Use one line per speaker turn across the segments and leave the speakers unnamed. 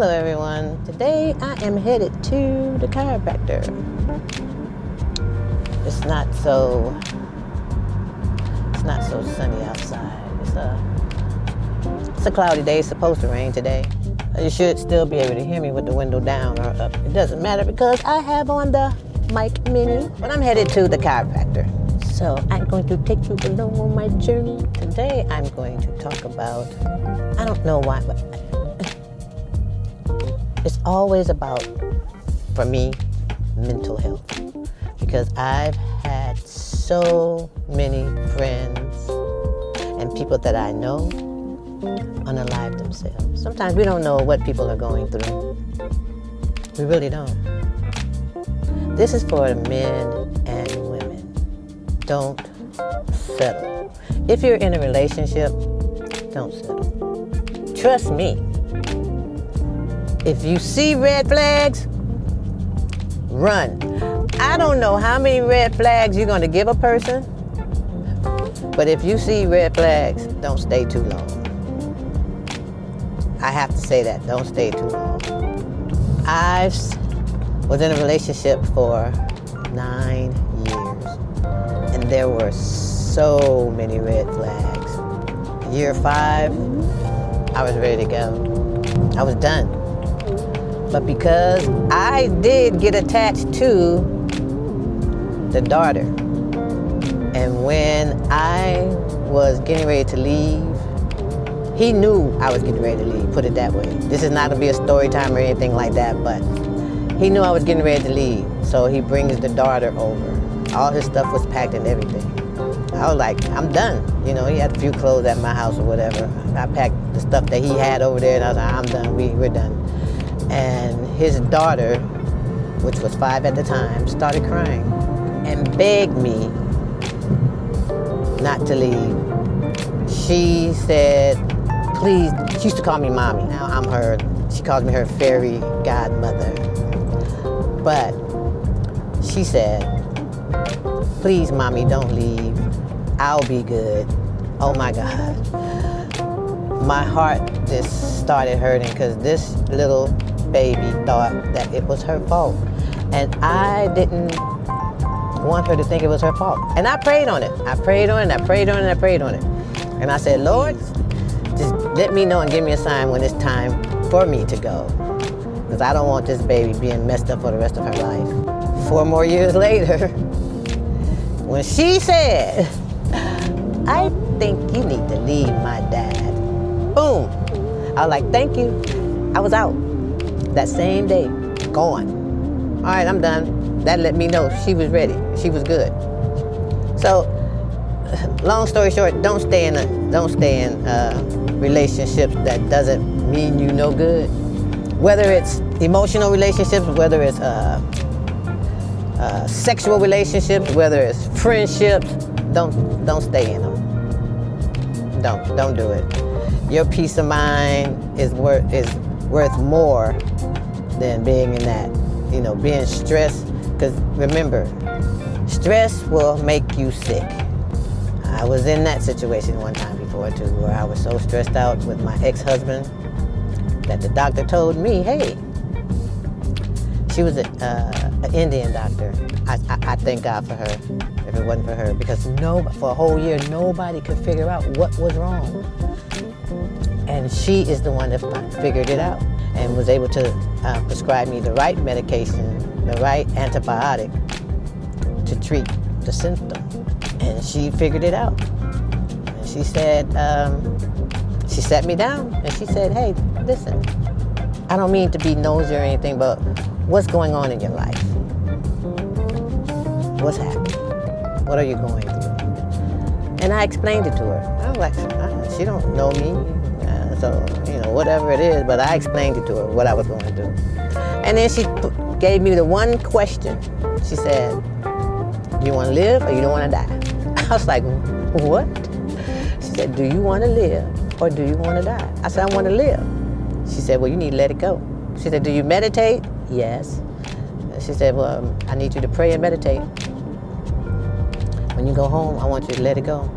Hello everyone. Today I am headed to the chiropractor. It's not so sunny outside. It's a cloudy day. It's supposed to rain today. You should still be able to hear me with the window down or up. It doesn't matter because I have on the mic mini. But I'm headed to the chiropractor. So I'm going to take you along on my journey. Today I'm going to talk about, I don't know why, but it's always about, for me, mental health. Because I've had so many friends and people that I know unalive themselves. Sometimes we don't know what people are going through. We really don't. This is for men and women. Don't settle. If you're in a relationship, don't settle. Trust me. If you see red flags, run. I don't know how many red flags you're going to give a person, but if you see red flags, don't stay too long. I have to say that. Don't stay too long. I was in a relationship for 9 years, and there were so many red flags. Year 5, I was ready to go. I was done. But because I did get attached to the daughter, and when I was getting ready to leave, he knew I was getting ready to leave, put it that way. This is not going to be a story time or anything like that, but he knew I was getting ready to leave, so he brings the daughter over. All his stuff was packed and everything. I was like, I'm done. You know, he had a few clothes at my house or whatever. I packed the stuff that he had over there, and I was like, I'm done, we're done. And his daughter, which was 5 at the time, started crying and begged me not to leave. She said, please, she used to call me mommy. Now I'm her, she calls me her fairy godmother. But she said, please mommy, don't leave. I'll be good. Oh my God. My heart just started hurting because this little baby thought that it was her fault. And I didn't want her to think it was her fault. And I prayed on it. I prayed on it, I prayed on it, I prayed on it. And I said, Lord, just let me know and give me a sign when it's time for me to go. Because I don't want this baby being messed up for the rest of her life. 4 more years later, when she said, I think you need to leave my dad. Boom. I was like, thank you. I was out. That same day, gone. All right, I'm done. That let me know she was ready. She was good. So, long story short, don't stay in relationships that doesn't mean you no good. Whether it's emotional relationships, whether it's sexual relationships, whether it's friendships, don't stay in them. Don't do it. Your peace of mind is worth more than being in that, being stressed. Because remember, stress will make you sick. I was in that situation one time before too, where I was so stressed out with my ex-husband that the doctor told me, hey, she was an Indian doctor. I thank God for her, if it wasn't for her, because for a whole year, nobody could figure out what was wrong. And she is the one that figured it out and was able to prescribe me the right medication, the right antibiotic to treat the symptom. And she figured it out. And she said, she sat me down and she said, hey, listen, I don't mean to be nosy or anything, but what's going on in your life? What's happening? What are you going through? And I explained it to her. I was like, she don't know me. So, whatever it is, but I explained it to her, what I was going to do. And then she gave me the one question. She said, you want to live or you don't want to die? I was like, what? She said, do you want to live or do you want to die? I said, I want to live. She said, well, you need to let it go. She said, do you meditate? Yes. She said, well, I need you to pray and meditate. When you go home, I want you to let it go.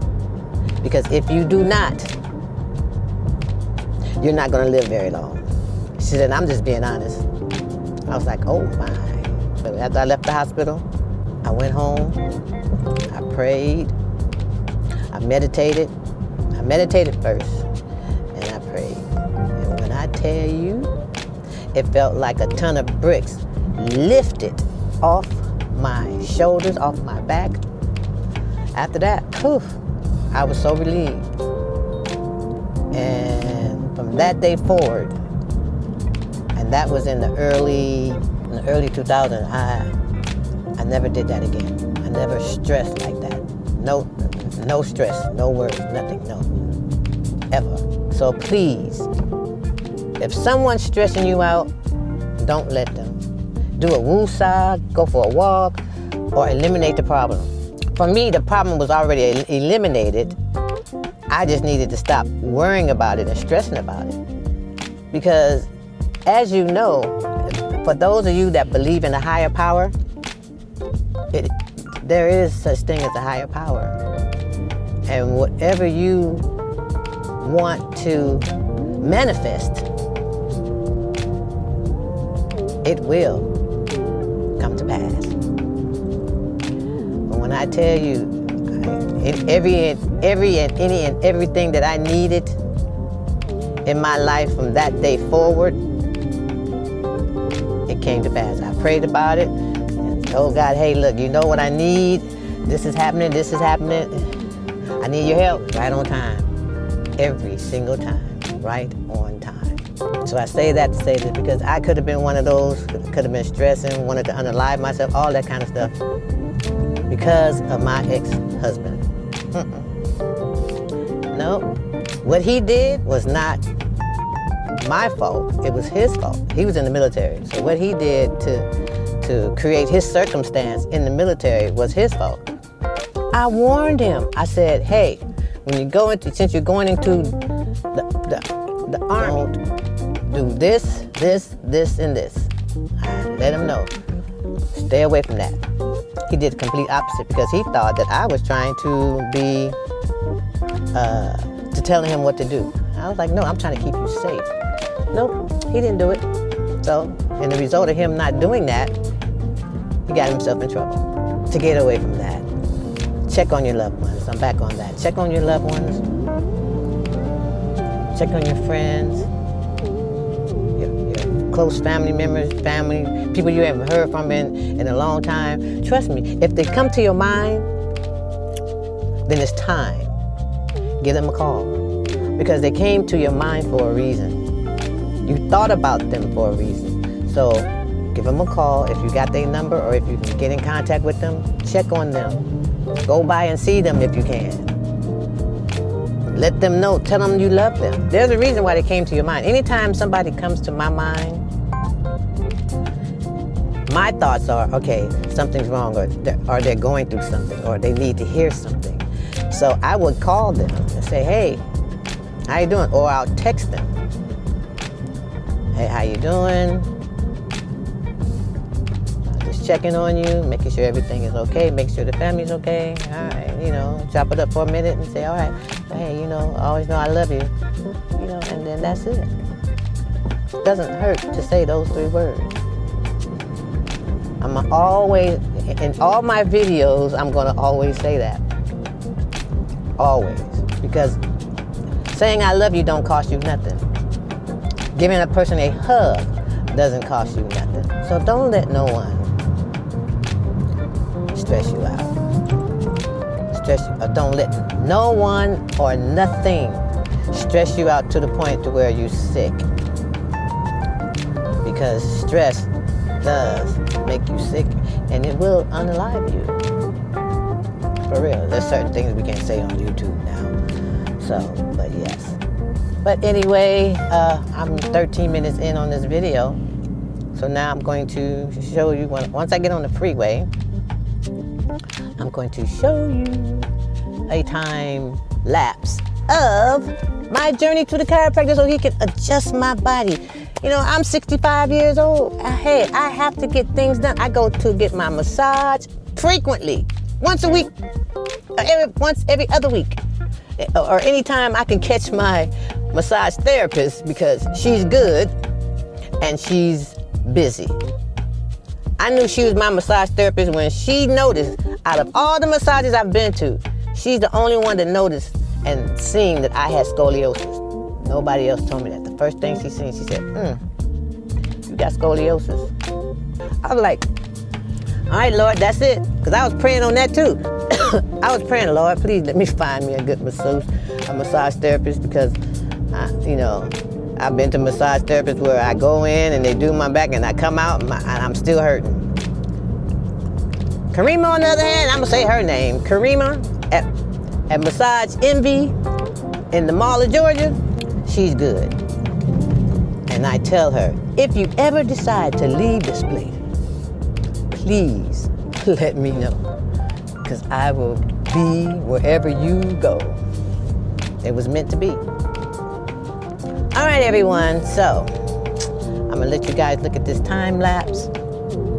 Because if you do not, you're not going to live very long. She said, I'm just being honest. I was like, oh my. So after I left the hospital, I went home, I prayed, I meditated. I meditated first, and I prayed. And when I tell you, it felt like a ton of bricks lifted off my shoulders, off my back. After that, I was so relieved. And from that day forward, and that was in the early 2000s, I never did that again. I never stressed like that. No stress, no worries, nothing, no, ever. So please, if someone's stressing you out, don't let them. Do a woo-saw, go for a walk, or eliminate the problem. For me, the problem was already eliminated. I just needed to stop worrying about it and stressing about it. Because as you know, for those of you that believe in a higher power, there is such thing as a higher power. And whatever you want to manifest, it will come to pass. But when I tell you, everything that I needed in my life from that day forward, it came to pass. I prayed about it and told God, hey, look, you know what I need? This is happening, this is happening. I need your help right on time. Every single time, right on time. So I say that to say this because I could have been one of those, could have been stressing, wanted to unalive myself, all that kind of stuff, because of my ex-husband. No, what he did was not my fault. It was his fault. He was in the military. So what he did to create his circumstance in the military was his fault. I warned him. I said, hey, when you go into, since you're going into the army, do this, and this. I let him know. Stay away from that. He did the complete opposite because he thought that I was trying to be, to telling him what to do. I was like, no, I'm trying to keep you safe. Nope, he didn't do it. So, and the result of him not doing that, he got himself in trouble. To get away from that, check on your loved ones. I'm back on that. Check on your loved ones. Check on your friends, your close family members, people you haven't heard from in a long time. Trust me, if they come to your mind, then it's time. Give them a call. Because they came to your mind for a reason. You thought about them for a reason. So give them a call. If you got their number or if you can get in contact with them, check on them. Go by and see them if you can. Let them know. Tell them you love them. There's a reason why they came to your mind. Anytime somebody comes to my mind, my thoughts are, okay, something's wrong, or they're going through something, or they need to hear something. So I would call them and say, hey, how you doing? Or I'll text them. Hey, how you doing? Just checking on you, making sure everything is okay, make sure the family's okay. All right, chop it up for a minute and say, all right, hey, I always know I love you. And then that's it. It doesn't hurt to say those 3 words. I'm always, in all my videos, I'm gonna always say that. Always. Because saying I love you don't cost you nothing. Giving a person a hug doesn't cost you nothing. So don't let no one stress you out. Don't let no one or nothing stress you out to the point to where you're sick. Because stress does make you sick and it will unalive you. For real. There's certain things we can't say on YouTube now. So, but yes. But anyway, I'm 13 minutes in on this video. So now I'm going to show you, once I get on the freeway, I'm going to show you a time lapse of my journey to the chiropractor so he can adjust my body. I'm 65 years old. Hey, I have to get things done. I go to get my massage frequently, once a week, once every other week, or anytime I can catch my massage therapist because she's good and she's busy. I knew she was my massage therapist when she noticed, out of all the massages I've been to, she's the only one that noticed and seen that I had scoliosis. Nobody else told me that. The first thing she seen, she said, you got scoliosis. I was like, all right, Lord, that's it. Because I was praying on that too. I was praying, Lord, please let me find me a good massage therapist, because, I've been to massage therapists where I go in and they do my back and I come out and I'm still hurting. Karima, on the other hand, I'm going to say her name. Karima at Massage Envy in the Mall of Georgia, she's good. And I tell her, if you ever decide to leave this place, please let me know, because I will be wherever you go. It was meant to be. All right, everyone, so I'm gonna let you guys look at this time lapse,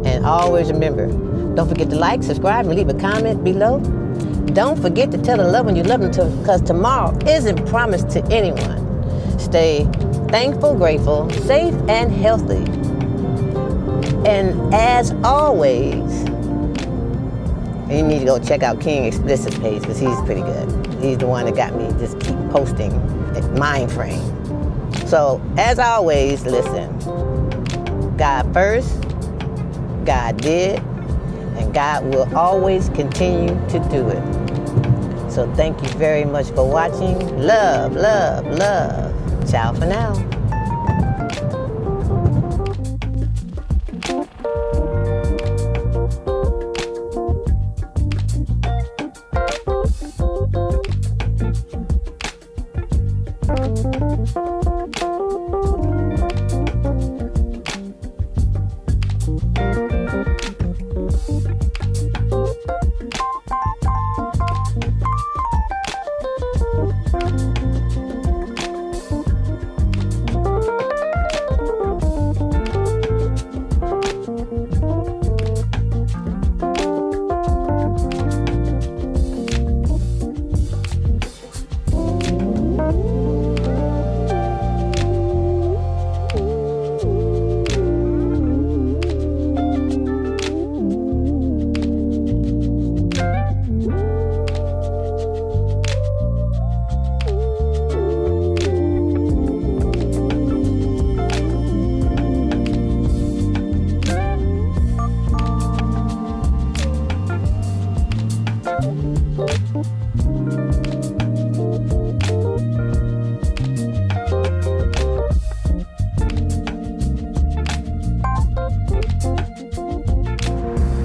and always remember, don't forget to like, subscribe, and leave a comment below. Don't forget to tell a loved one you love them, because tomorrow isn't promised to anyone. Stay thankful, grateful, safe, and healthy. And as always, you need to go check out King Explicit's page, because he's pretty good. He's the one that got me just keep posting Mind Frame. So, as always, listen, God first, God did, and God will always continue to do it. So thank you very much for watching. Love, love, love. Ciao for now.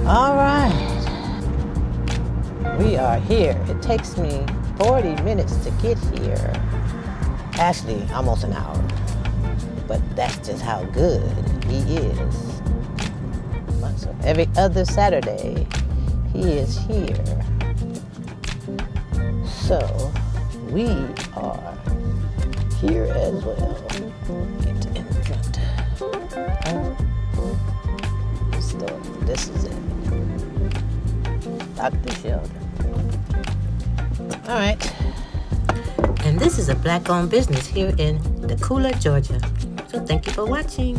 All right, we are here. It takes me 40 minutes to get here. Actually, almost an hour. But that's just how good he is. So every other Saturday, he is here. So we are here as well. Get in front. So this is it. Dr. Sheldon. All right. And this is a Black-owned business here in Decula, Georgia. So thank you for watching.